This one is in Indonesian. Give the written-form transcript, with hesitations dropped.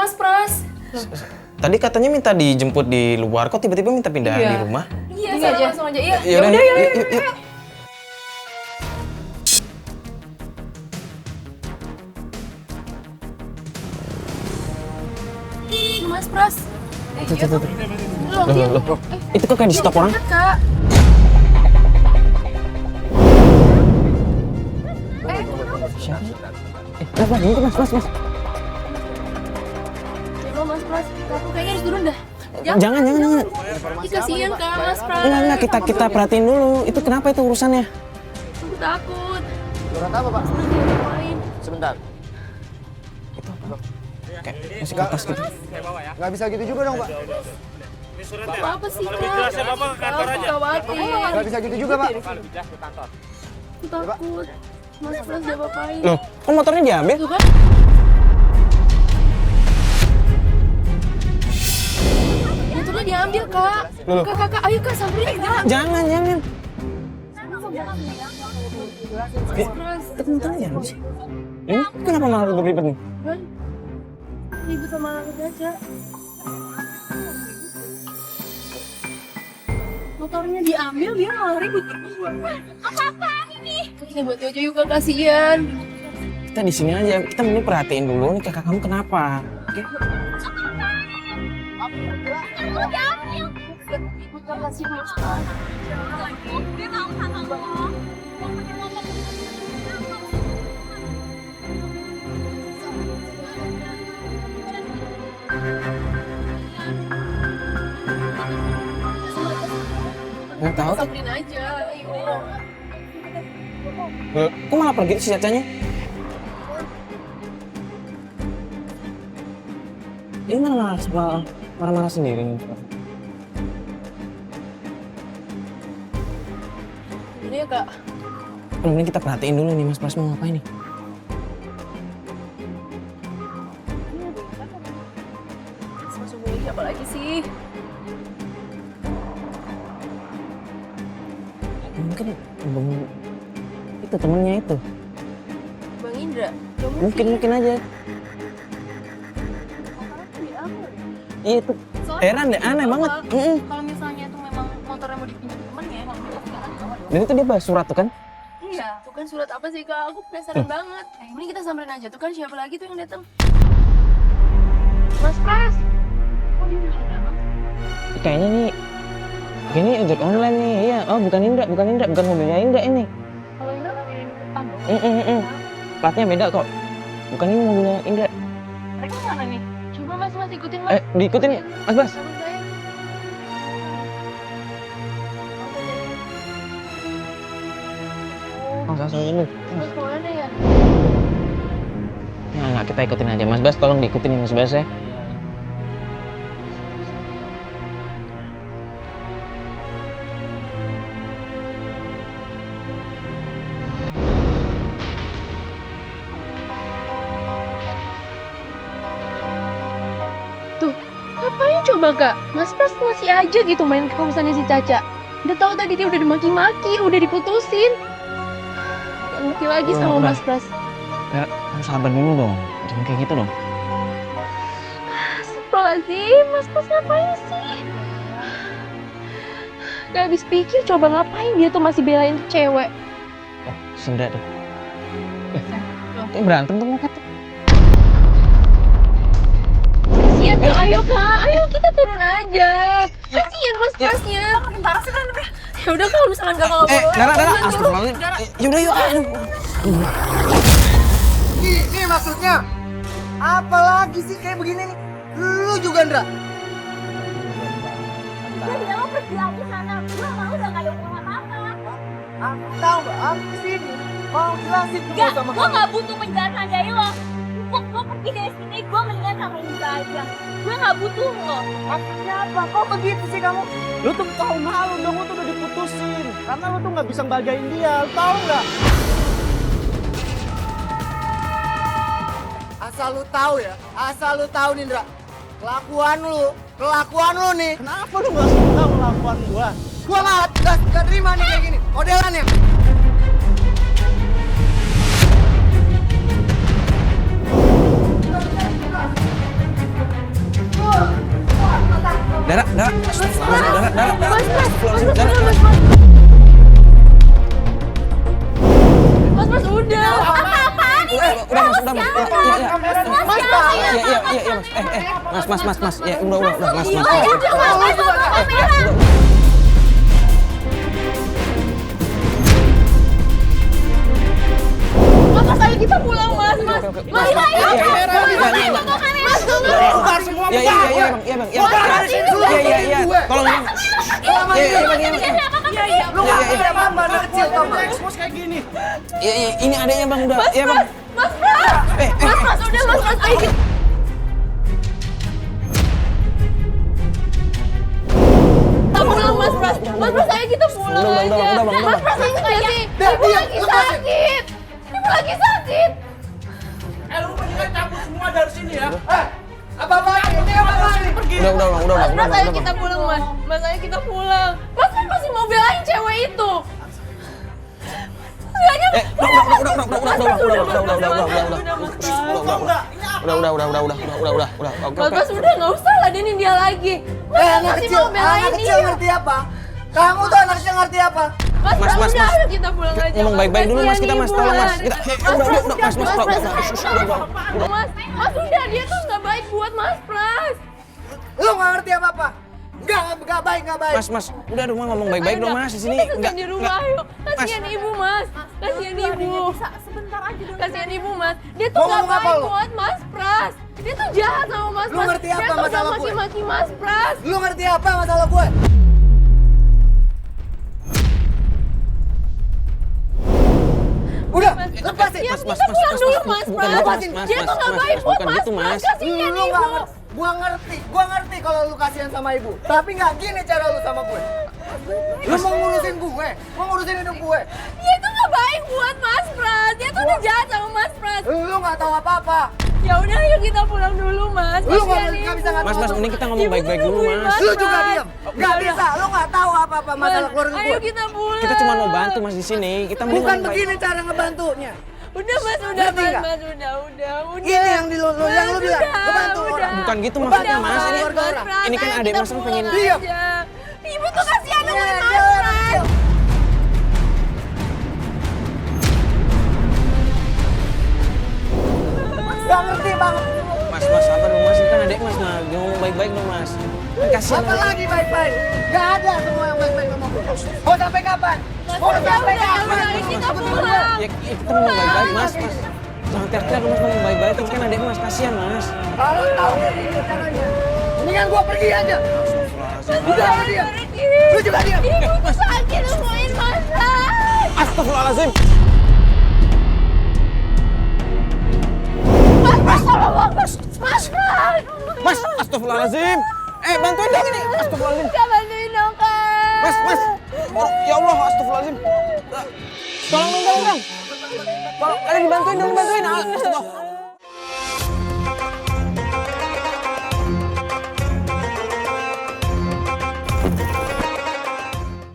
Mas Pras. Tadi katanya minta dijemput di luar, kok tiba-tiba minta pindah di rumah? Iya, sana langsung aja. Iya. Ya udah, yuk. Mas Pras. Tuh. Loh. Itu kok kayak di stop orang? Kak. Siapa? Ini tuh mas. Coba Mas Pras, aku kayaknya harus turun dah. Jangan. Ih, kasihan Kak, Mas Pras. Enggak, kita perhatiin dulu. Itu kenapa itu urusannya? Aku takut. Surat apa, Pak? Ngapain? Sebentar. Kayak masih kertas gitu. Nggak bisa gitu juga dong, Pak. Apa sih Kak? Aku khawatir. Nggak bisa gitu juga, Pak. Aku takut. Mas Pras dia apain? Loh, kok motornya diambil? Tuh kan? Motornya diambil Kak. Loh. Kak, ayo Kak samperin Kak. Jangan. Mas Pras. Motornya diambil sih. Ini kenapa malah ribet nih? Kan? Ribut sama anak aja. Motornya diambil, dia malah ribut berdua. Apa-apaan ini? Kita buat aja yuk Kak, kasihan. Kita di sini aja. Kita mending perhatiin dulu nih kakak kamu kenapa. Oke? Makasih Mas Pras. Nggak tahu tuh. Samperin aja, ayo. Kok malah pergi si Cacanya? Ini marah-marah sendiri nih. Ini ya Kak. Mending kita perhatiin dulu nih Mas Pras mau ngapain nih. Mas hubungi siapa lagi sih? Mungkin itu temennya itu. Bang Indra. Mungkin aja. Iya itu. Heran deh, aneh banget. Kalau misalnya itu memang motornya mau dipinjam temennya, emang Dan itu dia bahas surat tuh kan? iya, tuh kan surat apa sih Kak? Aku penasaran banget. Mending kita samperin aja, tuh kan siapa lagi tuh yang datang? Mas Pras. Oh, dia udah datang. Kayaknya nih ini ojek online nih. Iya, oh bukan Indra, bukan mobilnya Indra ini. Kalau Indra kan yang di depan. Platnya beda kok. Bukan ini mobilnya Indra. Mereka mana nih? Coba Mas ikutin Mas. Diikutin Mas Bas. Sama saya. Langsung dulu. Mas kemana ya? Ya nggak, kita ikutin aja Mas Bas, tolong diikutin Mas Bas ya. Tuh, ngapain coba Kak? Mas Pras masih aja gitu main ke kosannya si Caca. Udah tahu tadi dia udah dimaki-maki, udah diputusin. Gak ngerti lagi sama Udah. Mas Pras. Ya, harus sabar dulu dong. Jangan kayak gitu dong. Astagfirullahaladzim, Mas Pras ngapain sih? Gak habis pikir coba ngapain dia tuh masih belain tuh cewek. Senda tuh. Kayak berantem tuh mereka tuh. Kasian tuh, ayo Kak, ayo kita turun aja. Kasian Mas Prasnya. Makin parah sih kan. Ya udah kalau misalkan gak mau Dara, astagfirullahaladzim. Yaudah yuk. Ini maksudnya. Apa lagi sih kayak begini nih? Lu juga, Ndra. Dia bilang pergi aja sana. Gue mau udah gak ada hubungan apa-apa. Aku tahu nggak? Aku kesini mau jelasin dulu Gak, sama gue kamu. gak butuh penjelasan dari lo. Gue pergi dari sini, gue mendingan sama Indra aja. Gue gak butuh lo. Kenapa? Kok begitu sih kamu? Lu tuh tahu malu dong, lu tuh udah diputusin. Karena lu tuh nggak bisa ngebahagiain dia, lu tahu nggak? Asal lu tahu ya, asal lu tahu nih, Ndra. Kelakuan lu nih. Kenapa lu nggak suka kelakuan gua? Gua nggak terima nih kayak gini, modelannya. Dara. Astagfirullahaladzim, Dara. Mas, Astagfirullahaladzim, Dara. udah, Mas, udah. Apa-apaan ini? Udah, Mas. Iya, Mas. Ya, udah, Mas. Udah, Mas, kamera. Mas, ayo kita pulang, Mas. Mas, Mas, Bubar semua, Iya, Bang. Iya. Tolong, Bang. Lu nggak ada apa-apa, anak kecil tau nggak? Expose kayak gini. Iya, ini adanya, Bang, udah. Iya, Bang. Mas, udah, Mas, ayo kita. Kita pulang, Mas, ayo kita pulang Udah, aja. Bang. Mas, ayo nggak sih? Ibu lagi sakit. Ibu lagi sakit. Lu mendingan cabut semua dari sini ya. Apa-apaan? Ini apa-apaan? Pergi. Udah, Bang. Mas, ayo kita pulang, Mas. Mas, ayo kita pulang. Mas, kan masih mau belain cewek itu. Udah. Mas, udah nggak usah ladenin dia lagi. Mas, Anak masih kecil, mau belain anak kecil dia. ngerti apa? Kamu tuh anak kecil ngerti apa? Mas, Mas. udah, ayo kita pulang aja. Ngomong baik-baik dulu, Mas. Kita, Mas. Kasihan Tolong, ibu, Mas. Kita, Mas, udah, dia tuh nggak baik buat Mas Pras. Lu nggak ngerti apa-apa. Nggak baik. Mas. Udah dong, ngomong baik-baik dong, Mas. Di sini Kita selesai di rumah, ayo. Kasihan ibu, Mas. Kasihan ibu. Sebentar aja dong. Kasihan ibu, Mas. Dia tuh Mau nggak ngomong apa baik lu? buat Mas Pras. Dia tuh jahat sama Mas Lu Pras. ngerti apa Dia tuh udah masalah gue? maki-maki Mas Pras. Lu ngerti apa masalah gue? Udah, lepasin. Ya, kita pulang dulu, Mas Pras. Dia tuh nggak baik buat bukan Mas gitu, Pras. Mas. Kasihan Lu ibu. nggak ngerti. Gua ngerti kalau lu kasihan sama ibu. Tapi nggak gini cara lu sama gue. Lu mau ngurusin gue, mau ngurusin hidup gue. Dia tuh nggak baik buat Mas Pras. Dia tuh udah jahat sama Mas Pras. Lu nggak tahu apa-apa. Ya udah, ayo kita pulang dulu, Mas. Lu Kasihan nggak ibu. bisa ngatur. Mas, mending kita ngomong Ibu baik-baik tuh dulu, nungguin Mas. Lu juga Pras. diam. Nggak Udah. bisa. Lu nggak tahu apa-apa masalah Mas, keluarga ayo gue. kita pulang. Kita cuma mau bantu, Mas, di sini. Kita mending Bukan ngomong baik. begini cara ngebantunya. Udah, Mas, udah, Ngerti Mas, nggak? Mas, udah. Ini yang lu bilang, ngebantu udah. orang. Bukan gitu Udah, maksudnya, Mas. Mas, Ini Pras, ini kan ayo adik kita Mas kan pulang pengen. Diam. aja. Ibu tuh kasihan sama Iya, Mas dia anak Pras. kecil. Gak ngerti banget. Mas, sabar dong, Mas. Ini kan adik Mas, nah. Ngomong baik-baik dong, Mas. Kan kasihan. Apa lagi baik-baik? Gak ada semua yang baik-baik sama gue. Mau sampai kapan? Mau sampai kapan? udah, kita pulang. Ya, kita ngomong baik-baik, Mas. Jangan teriak-teriak, Mas, ngomong baik-baik. Ini kan adik Mas, kasihan, Mas. Kalau tahu ini caranya, mendingan gue pergi aja. Udah, lu diam. Lu juga diam. Ibu tuh sakit, nemuin Mas Pras. Astagfirullahaladzim. Mas, tolong, Mas. Mas Pras. Mas, astagfirullahaladzim. Bantuin dong ini. Astagfirullahaladzim. Kak, bantuin dong, Kak. Mas. Oh, ya Allah, astagfirullahaladzim. Tolong dong. Tolong, ada dibantuin dong, bantuin. Astagfirullah.